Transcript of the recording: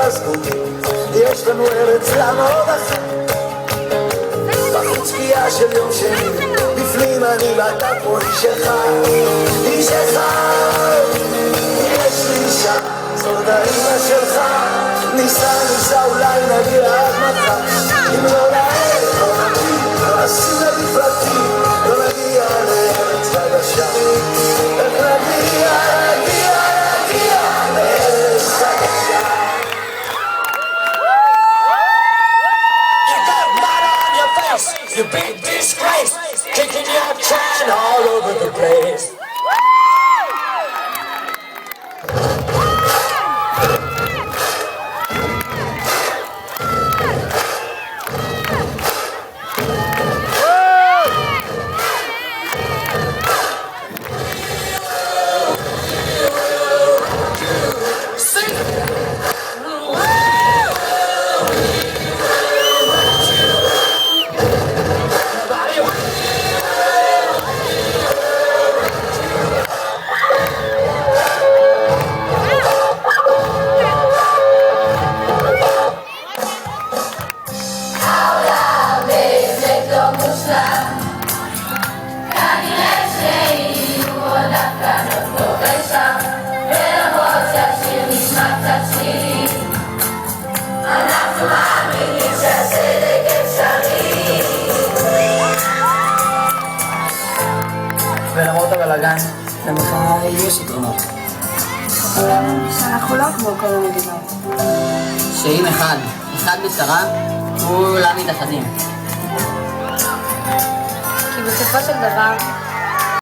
הסגומים, יש לנו ארץ לעמוד אחת. בחוץ שקיעה של יום שני, בפנים אני ואתה פה איש אחד. איש אחד, יש לי אישה, זאת האמא שלך. ניסה אולי נגיע עד מחר. אם לא נעד, לא נגיד, לא נשים למפרטים, לא נגיע לארץ חדשה. איך נגיע לארץ חדשה. You big disgrace, kicking your can all over the place. ולמרות הבלגן, למחאה יש יתרונות. שאנחנו לא כמו כל המדינות. שאם אחד בצרה, כולם מתאחדים. כי בסופו של דבר,